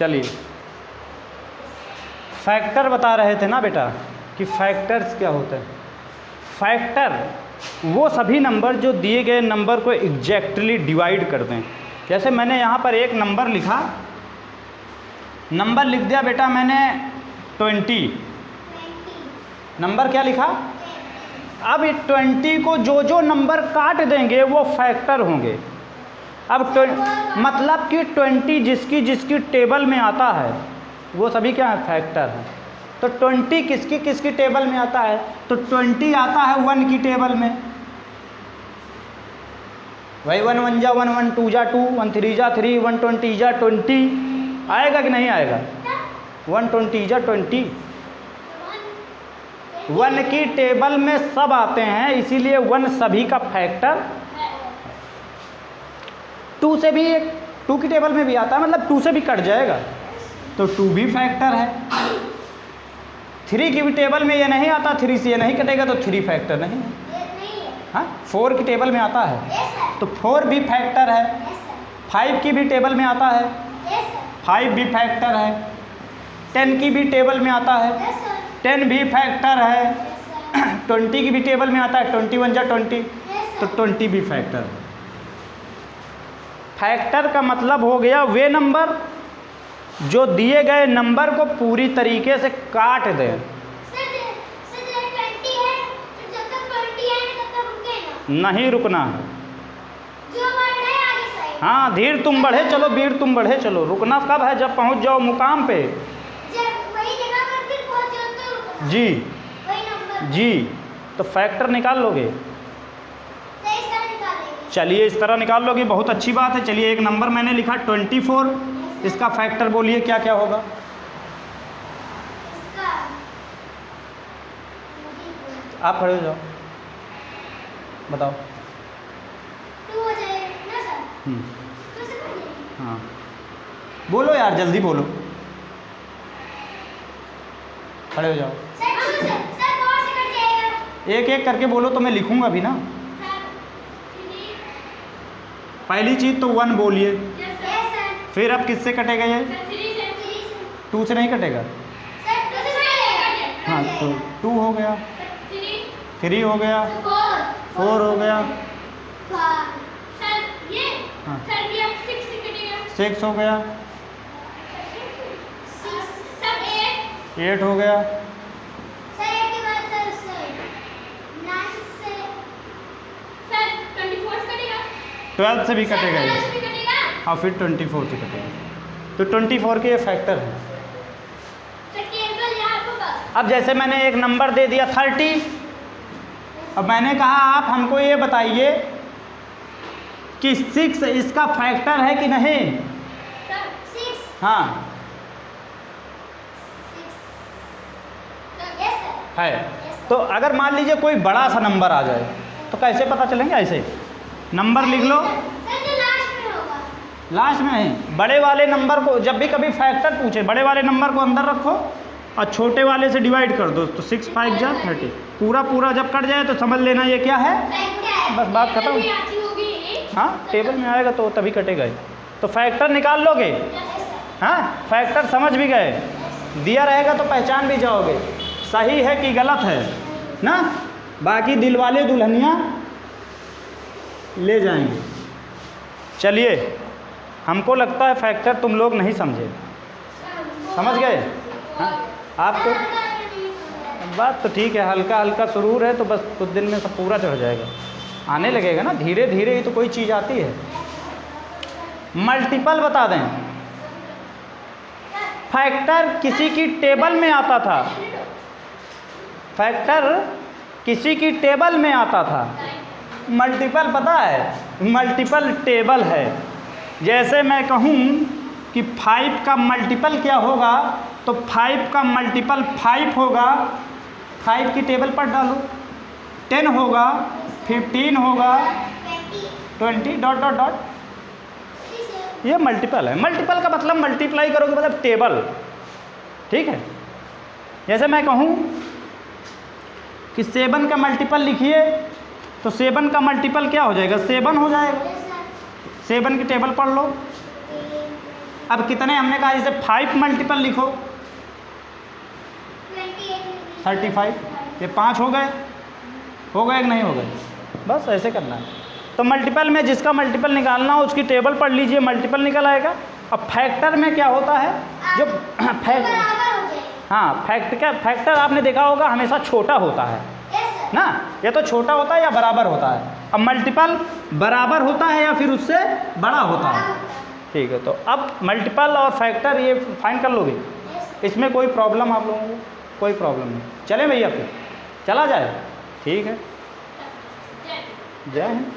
चलिए, फैक्टर बता रहे थे ना बेटा कि फैक्टर्स क्या होते हैं। फैक्टर वो सभी नंबर जो दिए गए नंबर को एग्जैक्टली डिवाइड कर दें। जैसे मैंने यहाँ पर एक नंबर लिखा, नंबर लिख दिया बेटा मैंने 20, नंबर क्या लिखा। अब 20 को जो जो नंबर काट देंगे वो फैक्टर होंगे। अब मतलब कि 20 जिसकी जिसकी टेबल में आता है वो सभी क्या है, फैक्टर है। तो 20 किसकी किसकी टेबल में आता है, तो 20 आता है 1 की टेबल में। वही 1 1 जा 1, 1 2 जा 2, 1 3 जा 3, 1 20 जा 20 आएगा कि नहीं आएगा। 1 20 जा 20 1 की टेबल में सब आते हैं, इसीलिए 1 सभी का फैक्टर। 2 से भी 2 की टेबल में भी आता है, मतलब 2 से भी कट जाएगा तो 2 भी फैक्टर है। 3 की भी टेबल में ये नहीं आता, 3 से ये नहीं कटेगा तो 3 फैक्टर नहीं है। हाँ, 4 की टेबल में आता है तो 4 भी फैक्टर है। 5 की भी टेबल में आता है, 5 भी फैक्टर है। 10 की भी टेबल में आता है, 10 भी फैक्टर है। 20 की भी टेबल में आता है, 21 जा 20 तो 20 भी फैक्टर है। फैक्टर का मतलब हो गया वे नंबर जो दिए गए नंबर को पूरी तरीके से काट दें। नहीं रुकना है। हाँ, धीर तुम बढ़े चलो, वीर तुम बढ़े चलो। रुकना कब है, जब पहुंच जाओ मुकाम पे। जी जी, तो फैक्टर निकाल लोगे। चलिए इस तरह निकाल लोगे, बहुत अच्छी बात है। चलिए एक नंबर मैंने लिखा 24, इसका फैक्टर बोलिए क्या क्या होगा। आप खड़े हो जाओ, बताओ। 2 हो जाएगा ना सर। 2 से कट जाएगा। हाँ बोलो यार, जल्दी बोलो, खड़े हो जाओ। सर 4 से कट जाएगा। एक एक करके बोलो तो मैं लिखूंगा भी ना। पहली चीज़ तो 1 बोलिए, फिर अब किससे कटेगा ये, 2 से नहीं कटेगा। हाँ तो 2 हो गया, 3 हो गया, 4 हो गया, हाँ 6 हो गया, 8 हो गया, 12 से भी कटेगा ये, और फिर 24 से कटेगा। तो 24 के ये फैक्टर हैं। अब जैसे मैंने एक नंबर दे दिया 30, अब मैंने कहा आप हमको ये बताइए कि 6 इसका फैक्टर है कि नहीं। हाँ है। तो अगर मान लीजिए कोई बड़ा सा नंबर आ जाए तो कैसे पता चलेंगे, ऐसे नंबर लिख लो। लास्ट में नहीं, बड़े वाले नंबर को जब भी कभी फैक्टर पूछे, बड़े वाले नंबर को अंदर रखो और छोटे वाले से डिवाइड कर दो तो 6 5 जा 30। पूरा पूरा जब कट जाए तो समझ लेना ये क्या है, बस बात खत्म। हाँ टेबल में आएगा तो तभी कटेगा ही। तो फैक्टर निकाल लोगे। हाँ फैक्टर समझ भी गए, दिया रहेगा तो पहचान भी जाओगे सही है कि गलत है ना। बाकी दिल वाले दुल्हनियाँ ले जाएंगे। चलिए, हमको लगता है फैक्टर तुम लोग नहीं समझे, समझ गए। हाँ आपको बात तो ठीक है, हल्का हल्का सुरूर है तो बस कुछ दिन में सब पूरा चढ़ जाएगा, आने लगेगा ना धीरे धीरे ही तो कोई चीज़ आती है। मल्टीपल बता दें, फैक्टर किसी की टेबल में आता था, फैक्टर किसी की टेबल में आता था। मल्टीपल पता है, मल्टीपल टेबल है। जैसे मैं कहूँ कि 5 का मल्टीपल क्या होगा, तो 5 का मल्टीपल 5 होगा, 5 की टेबल पर डालो, 10 होगा, 15 होगा, 20 डॉट डॉट डॉट। ये मल्टीपल है। मल्टीपल का मतलब मल्टीप्लाई करोगे मतलब टेबल, ठीक है। जैसे मैं कहूँ कि 7 का मल्टीपल लिखिए तो 7 का मल्टीपल क्या हो जाएगा, 7 हो जाएगा। 7 की टेबल पढ़ लो, अब कितने हमने कहा, जैसे 5 मल्टीपल लिखो 35, ये 5 हो गए कि नहीं हो गए? बस ऐसे करना है। तो मल्टीपल में जिसका मल्टीपल निकालना हो उसकी टेबल पढ़ लीजिए, मल्टीपल निकल आएगा। अब फैक्टर में क्या होता है, जो फैक्टर आपने देखा होगा हमेशा छोटा होता है ना, या तो छोटा होता है या बराबर होता है। अब मल्टीपल बराबर होता है या फिर उससे बड़ा होता है। ठीक है, तो अब मल्टीपल और फैक्टर ये फाइंड कर लोगे, इसमें कोई प्रॉब्लम आप लोगों को? कोई प्रॉब्लम नहीं। चले भैया, फिर चला जाए। ठीक है, जय हिंद।